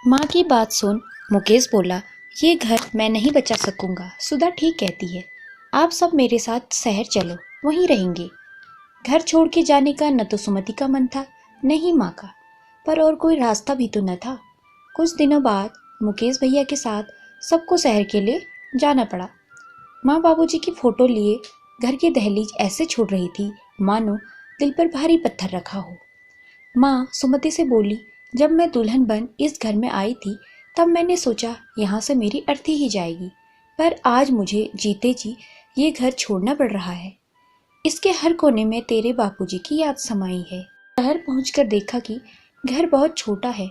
माँ की बात सुन मुकेश बोला, ये घर मैं नहीं बचा सकूंगा। सुधा ठीक कहती है, आप सब मेरे साथ शहर चलो, वहीं रहेंगे। घर छोड़ के जाने का न तो सुमति का मन था, न ही माँ का, पर और कोई रास्ता भी तो न था। कुछ दिनों बाद मुकेश भैया के साथ सबको शहर के लिए जाना पड़ा। माँ बाबूजी की फोटो लिए घर की दहलीज ऐसे छोड़ रही थी मानो दिल पर भारी पत्थर रखा हो। माँ सुमति से बोली, जब मैं दुल्हन बन इस घर में आई थी तब मैंने सोचा यहाँ से मेरी अर्थी ही जाएगी, पर आज मुझे जीते जी ये घर छोड़ना पड़ रहा है। इसके हर कोने में तेरे बापूजी की याद समाई है। शहर पहुंचकर देखा कि घर बहुत छोटा है।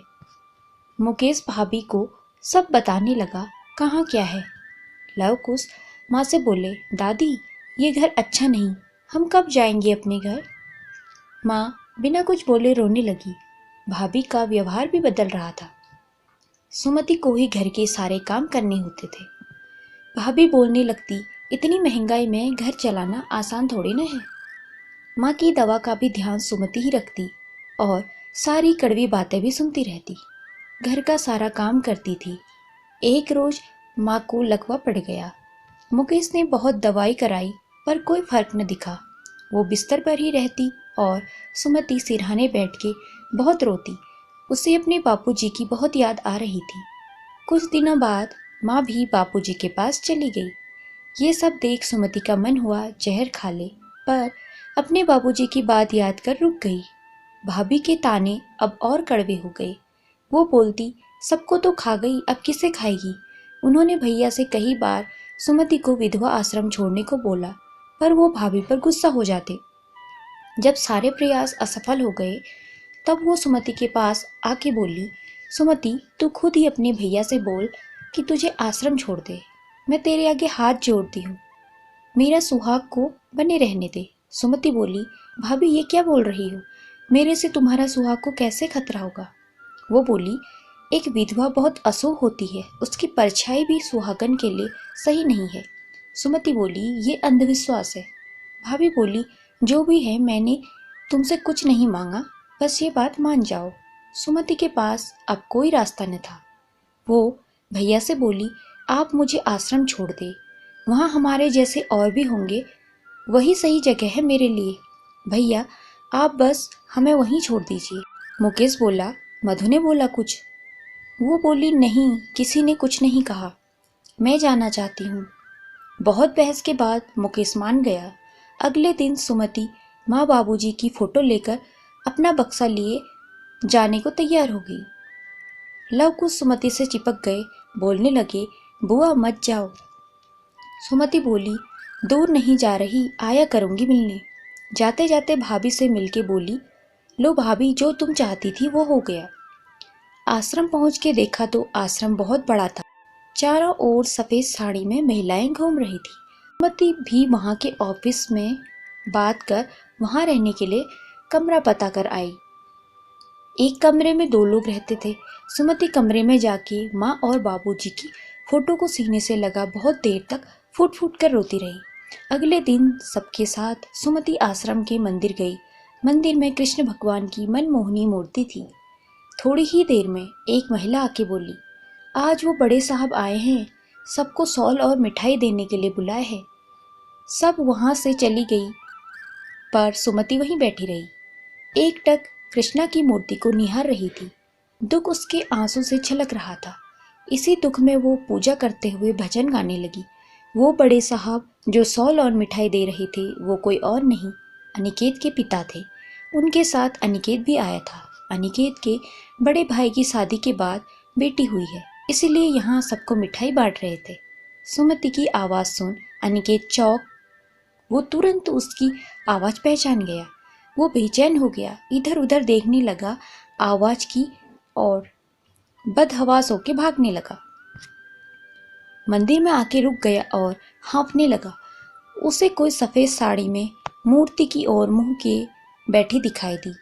मुकेश भाभी को सब बताने लगा, कहाँ क्या है। लव कुश माँ से बोले, दादी ये घर अच्छा नहीं, हम कब जाएंगे अपने घर। माँ बिना कुछ बोले रोने लगी। भाभी का व्यवहार भी बदल रहा था। सुमति को ही घर के सारे काम करने होते थे। भाभी बोलने लगती, इतनी महंगाई में घर चलाना आसान थोड़ी न है। माँ की दवा का भी ध्यान सुमति ही रखती और सारी कड़वी बातें भी सुनती रहती। घर का सारा काम करती थी। एक रोज माँ को लकवा पड़ गया। मुकेश ने बहुत दवाई कराई पर कोई फर्क न दिखा। वो बिस्तर पर ही रहती और सुमति सिरहाने बैठ के बहुत रोती। उसे अपने बापूजी की बहुत याद आ रही थी। कुछ दिनों बाद माँ भी बापूजी के पास चली गई। ये सब देख सुमति का मन हुआ जहर खा ले, पर अपने बाबूजी की बात याद कर रुक गई। भाभी के ताने अब और कड़वे हो गए। वो बोलती, सबको तो खा गई, अब किसे खाएगी। उन्होंने भैया से कई बार सुमति को विधवा आश्रम छोड़ने को बोला, पर वो भाभी पर गुस्सा हो जाते। जब सारे प्रयास असफल हो गए तब वो सुमति के पास आके बोली, सुमति तू खुद ही अपने भैया से बोल कि तुझे आश्रम छोड़ दे। मैं तेरे आगे हाथ जोड़ती हूँ, मेरा सुहाग को बने रहने दे। सुमति बोली, भाभी ये क्या बोल रही हो, मेरे से तुम्हारा सुहाग को कैसे खतरा होगा। वो बोली, एक विधवा बहुत अशुभ होती है, उसकी परछाई भी सुहागन के लिए सही नहीं है। सुमति बोली, ये अंधविश्वास है। भाभी बोली, जो भी है मैंने तुमसे कुछ नहीं मांगा, बस ये बात मान जाओ। सुमति के पास अब कोई रास्ता न था। वो भैया से बोली, आप मुझे आश्रम छोड़ दे, वहाँ हमारे जैसे और भी होंगे, वही सही जगह है मेरे लिए। भैया आप बस हमें वहीं छोड़ दीजिए। मुकेश बोला, मधु ने बोला कुछ। वो बोली, नहीं, किसी ने कुछ नहीं कहा, मैं जाना चाहती हूँ। बहुत बहस के बाद मुकेश मान गया। अगले दिन सुमति माँ बाबूजी की फोटो लेकर अपना बक्सा लिए जाने को तैयार हो गई। लव कुश सुमति से चिपक गए, बोलने लगे, बुआ मत जाओ। सुमति बोली, दूर नहीं जा रही, आया करूंगी मिलने। जाते जाते भाभी से मिलके बोली, लो भाभी जो तुम चाहती थी वो हो गया। आश्रम पहुंच के देखा तो आश्रम बहुत बड़ा था। चारों ओर सफेद साड़ी में महिलाएं घूम रही थी। सुमति भी वहां के ऑफिस में बात कर वहां रहने के लिए कमरा पता कर आई। एक कमरे में 2 लोग रहते थे। सुमति कमरे में जाके माँ और बाबूजी की फोटो को सीने से लगा बहुत देर तक फूट फूट कर रोती रही। अगले दिन सबके साथ सुमति आश्रम के मंदिर गई। मंदिर में कृष्ण भगवान की मनमोहनी मूर्ति थी। थोड़ी ही देर में एक महिला आके बोली, आज वो बड़े साहब आए हैं, सबको सॉल और मिठाई देने के लिए बुलाए हैं। सब वहां से चली गई, पर सुमति वहीं बैठी रही। एक टक कृष्णा की मूर्ति को निहार रही थी। दुख उसके आंसू से छलक रहा था। इसी दुख में वो पूजा करते हुए भजन गाने लगी। वो बड़े साहब जो सॉल और मिठाई दे रहे थे वो कोई और नहीं, अनिकेत के पिता थे। उनके साथ अनिकेत भी आया था। अनिकेत के बड़े भाई की शादी के बाद बेटी हुई है, इसीलिए यहाँ सबको मिठाई बांट रहे थे। सुमति की आवाज़ सुन अनिकेत चौंक। वो तुरंत उसकी आवाज़ पहचान गया। वो बेचैन हो गया, इधर उधर देखने लगा आवाज़ की और बदहवास होके भागने लगा। मंदिर में आके रुक गया और हाँफने लगा। उसे कोई सफ़ेद साड़ी में मूर्ति की ओर मुंह के बैठी दिखाई दी।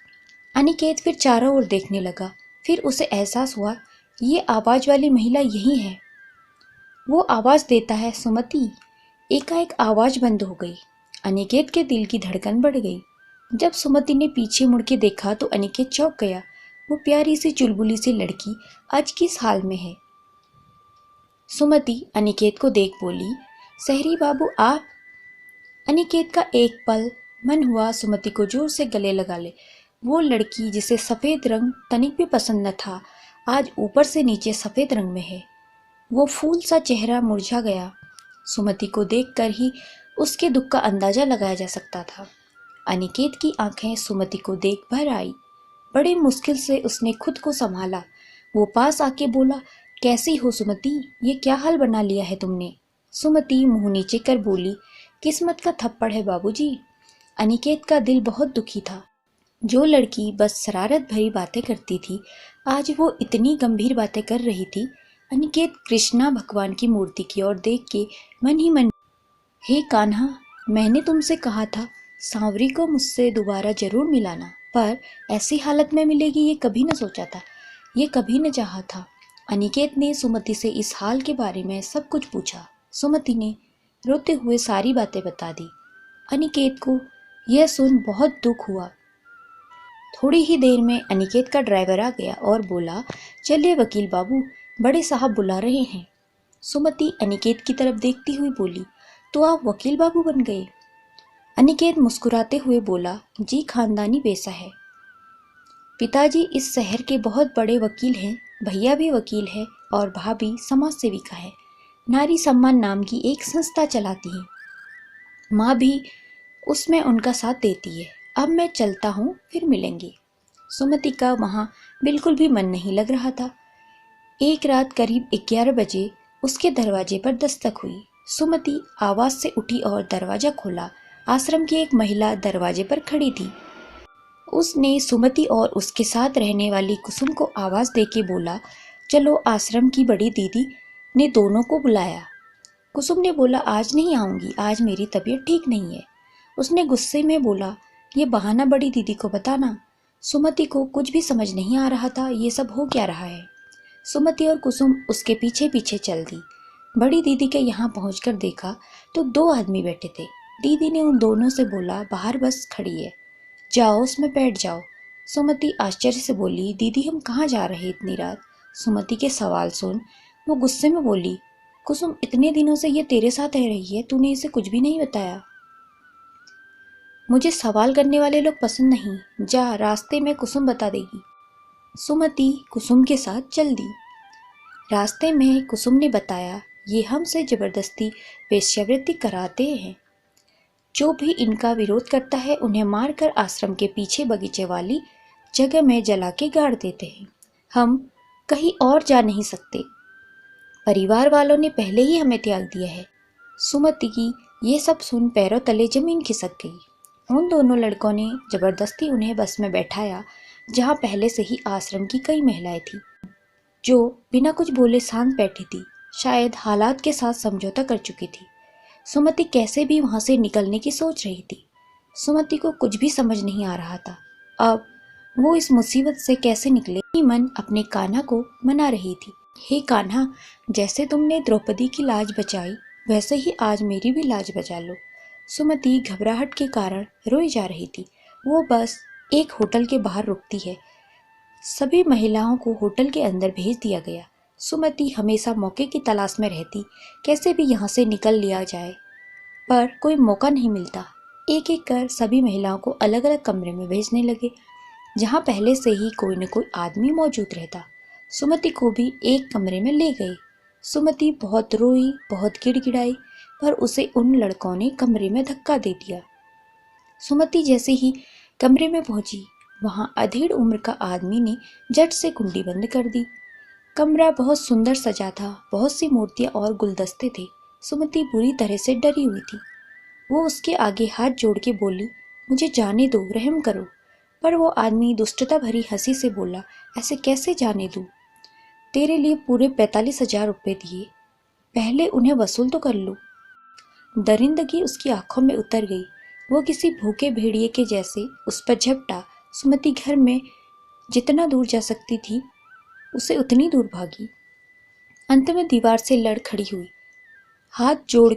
अनिकेत फिर चारों ओर देखने लगा। फिर उसे एहसास हुआ, ये आवाज़ वाली महिला यही है। वो आवाज़ देता है, सुमति। एकाएक आवाज़ बंद हो गई। अनिकेत के दिल की धड़कन बढ़ गई। जब सुमति ने पीछे मुड़ के देखा तो अनिकेत चौंक गया। वो प्यारी सी चुलबुली सी लड़की आज किस हाल में है। सुमति अनिकेत को देख बोली, सहरी बाबू आप। अनिकेत का एक पल मन हुआ सुमति को जोर से गले लगा ले। वो लड़की जिसे सफ़ेद रंग तनिक भी पसंद न था, आज ऊपर से नीचे सफ़ेद रंग में है। वो फूल सा चेहरा मुरझा गया। सुमति को देखकर ही उसके दुख का अंदाजा लगाया जा सकता था। अनिकेत की आंखें सुमति को देख भर आई। बड़े मुश्किल से उसने खुद को संभाला। वो पास आके बोला, कैसी हो सुमति, ये क्या हाल बना लिया है तुमने। सुमति मुंह नीचे कर बोली, किस्मत का थप्पड़ है बाबूजी। अनिकेत का दिल बहुत दुखी था। जो लड़की बस शरारत भरी बातें करती थी, आज वो इतनी गंभीर बातें कर रही थी। अनिकेत कृष्णा भगवान की मूर्ति की ओर देख के मन ही मन, हे कान्हा, मैंने तुमसे कहा था सांवरी को मुझसे दोबारा जरूर मिलाना, पर ऐसी हालत में मिलेगी ये कभी न सोचा था, ये कभी न चाहा था। अनिकेत ने सुमति से इस हाल के बारे में सब कुछ पूछा। सुमति ने रोते हुए सारी बातें बता दी। अनिकेत को यह सुन बहुत दुख हुआ। थोड़ी ही देर में अनिकेत का ड्राइवर आ गया और बोला, चलिए वकील बाबू, बड़े साहब बुला रहे हैं। सुमति अनिकेत की तरफ देखती हुई बोली, तो आप वकील बाबू बन गए। अनिकेत मुस्कुराते हुए बोला, जी खानदानी पेशा है। पिताजी इस शहर के बहुत बड़े वकील हैं, भैया भी वकील है और भाभी समाज सेविका है। नारी सम्मान नाम की एक संस्था चलाती हैं। माँ भी उसमें उनका साथ देती है। अब मैं चलता हूँ, फिर मिलेंगे। सुमति का वहाँ बिल्कुल भी मन नहीं लग रहा था। एक रात करीब 11 बजे उसके दरवाजे पर दस्तक हुई। सुमति आवाज से उठी और दरवाजा खोला। आश्रम की एक महिला दरवाजे पर खड़ी थी। उसने सुमति और उसके साथ रहने वाली कुसुम को आवाज देके बोला, चलो। आश्रम की बड़ी दीदी ने दोनों को बुलाया। कुसुम ने बोला, आज नहीं आऊंगी, आज मेरी तबीयत ठीक नहीं है। उसने गुस्से में बोला, ये बहाना बड़ी दीदी को बताना। सुमति को कुछ भी समझ नहीं आ रहा था, ये सब हो क्या रहा है। सुमति और कुसुम उसके पीछे पीछे चल दी। बड़ी दीदी के यहाँ पहुंचकर देखा तो 2 आदमी बैठे थे। दीदी ने उन दोनों से बोला, बाहर बस खड़ी है, जाओ उसमें बैठ जाओ। सुमति आश्चर्य से बोली, दीदी हम कहाँ जा रहे इतनी रात। सुमति के सवाल सुन वो गुस्से में बोली, कुसुम इतने दिनों से ये तेरे साथ रह रही है, तूने इसे कुछ भी नहीं बताया। मुझे सवाल करने वाले लोग पसंद नहीं, जा, रास्ते में कुसुम बता देगी। सुमति कुसुम के साथ चल दी। रास्ते में कुसुम ने बताया, ये हमसे जबरदस्ती वेश्यावृत्ति कराते हैं। जो भी इनका विरोध करता है उन्हें मारकर आश्रम के पीछे बगीचे वाली जगह में जला के गाड़ देते हैं। हम कहीं और जा नहीं सकते। परिवार वालों ने पहले ही हमें त्याग दिया है। सुमति की ये सब सुन पैरों तले जमीन खिसक गई। उन दोनों लड़कों ने जबरदस्ती उन्हें बस में बैठाया, जहाँ पहले से ही आश्रम की कई महिलाएं थीं, जो बिना कुछ बोले शांत बैठी थी, शायद हालात के साथ समझौता कर चुकी थी। सुमति कैसे भी वहां से निकलने की सोच रही थी। सुमति को कुछ भी समझ नहीं आ रहा था, अब वो इस मुसीबत से कैसे निकले। मन अपने कान्हा को मना रही थी, हे कान्हा, जैसे तुमने द्रौपदी की लाज बचाई, वैसे ही आज मेरी भी लाज बचा लो। सुमति घबराहट के कारण रोई जा रही थी। वो बस एक होटल के बाहर रुकती है। सभी महिलाओं को होटल के अंदर भेज दिया गया। सुमति हमेशा मौके की तलाश में रहती, कैसे भी यहाँ से निकल लिया जाए, पर कोई मौका नहीं मिलता। एक एक कर सभी महिलाओं को अलग अलग कमरे में भेजने लगे, जहाँ पहले से ही कोई न कोई आदमी मौजूद रहता। सुमति को भी एक कमरे में ले गए। सुमति बहुत रोई, बहुत गिड़गिड़ाई, पर उसे उन लड़कों ने कमरे में धक्का दे दिया। सुमति जैसे ही कमरे में पहुंची, वहाँ अधेड़ उम्र का आदमी ने झट से कुंडी बंद कर दी। कमरा बहुत सुंदर सजा था, बहुत सी मूर्तियां और गुलदस्ते थे। सुमति बुरी तरह से डरी हुई थी। वो उसके आगे हाथ जोड़ के बोली, मुझे जाने दो, रहम करो। पर वो आदमी दुष्टता भरी हंसी से बोला, ऐसे कैसे जाने दूं? तेरे लिए पूरे 45,000 रुपये दिए, पहले उन्हें वसूल तो कर लो। दरिंदगी उसकी आंखों में उतर गई। वो किसी भूखे भेड़िए के जैसे उस पर झपटा। सुमति घर में जितना दूर जा सकती थी उसे उतनी दूर भागी। अंत में दीवार से लड़ खड़ी हुई, हाथ जोड़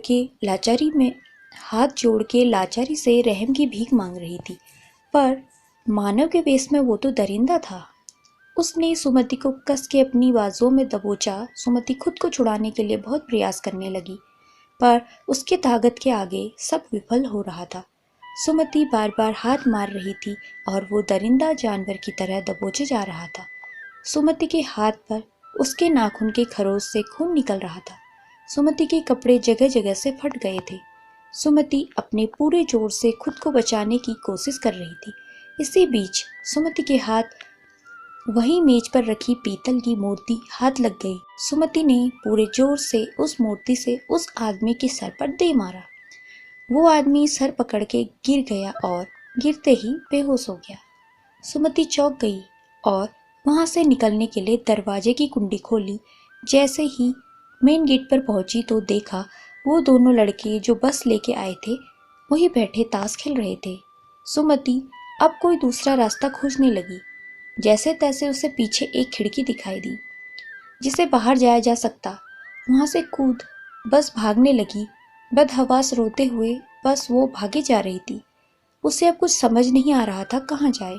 के लाचारी से रहम की भीख मांग रही थी। पर मानव के वेश में वो तो दरिंदा था। उसने सुमति को कस के अपनी बाजुओं में दबोचा। सुमति खुद को छुड़ाने के लिए बहुत प्रयास करने लगी, पर उसके ताकत के आगे सब विफल हो रहा था। सुमति बार बार हाथ मार रही थी और वो दरिंदा जानवर की तरह दबोचे जा रहा था। सुमति के हाथ पर उसके नाखून के खरोच से खून निकल रहा था। सुमति के कपड़े जगह जगह से फट गए थे। सुमति अपने पूरे जोर से खुद को बचाने की कोशिश कर रही थी। इसी बीच सुमति के हाथ वही मेज पर रखी पीतल की मूर्ति हाथ लग गई। सुमति ने पूरे जोर से उस मूर्ति से उस आदमी के सर पर दे मारा। वो आदमी सर पकड़ के गिर गया और गिरते ही बेहोश हो गया। सुमति चौंक गई और वहां से निकलने के लिए दरवाजे की कुंडी खोली। जैसे ही मेन गेट पर पहुंची तो देखा वो दोनों लड़के जो बस लेके आए थे वही बैठे ताश खेल रहे थे। सुमति अब कोई दूसरा रास्ता खोजने लगी। जैसे तैसे उसे पीछे एक खिड़की दिखाई दी जिसे बाहर जाया जा सकता। वहां से कूद बस भागने लगी। बदहवास रोते हुए बस वो भागे जा रही थी। उसे अब कुछ समझ नहीं आ रहा था कहाँ जाए।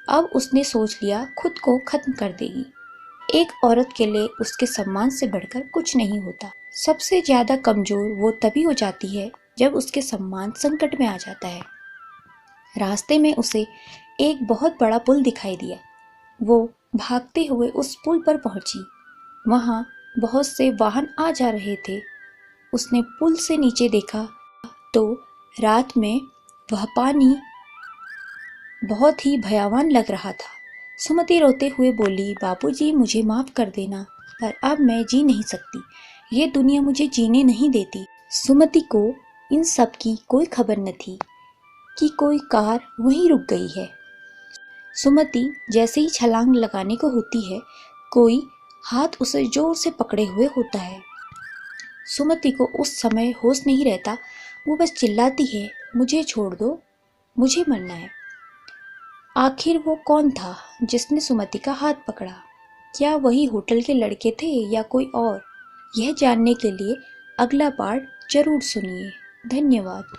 अब उसने सोच लिया खुद को खत्म कर देगी। एक औरत के लिए उसके सम्मान से बढ़कर कुछ नहीं होता। सबसे ज्यादा कमजोर वो तभी हो जाती है जब उसके सम्मान संकट में आ जाता है। रास्ते में उसे एक बहुत बड़ा पुल दिखाई दिया। वो भागते हुए उस पुल पर पहुंची। वहां बहुत से वाहन आ जा रहे थे। उसने पुल से नीचे देखा तो रात में वह पानी बहुत ही भयावन लग रहा था। सुमति रोते हुए बोली, बाबूजी मुझे माफ कर देना, पर अब मैं जी नहीं सकती। ये दुनिया मुझे जीने नहीं देती। सुमति को इन सब की कोई खबर न थी कि कोई कार वहीं रुक गई है। सुमति जैसे ही छलांग लगाने को होती है, कोई हाथ उसे जोर से पकड़े हुए होता है। सुमति को उस समय होश नहीं रहता। वो बस चिल्लाती है, मुझे छोड़ दो, मुझे मरना है। आखिर वो कौन था जिसने सुमति का हाथ पकड़ा? क्या वही होटल के लड़के थे या कोई और? यह जानने के लिए अगला पार्ट जरूर सुनिए। धन्यवाद।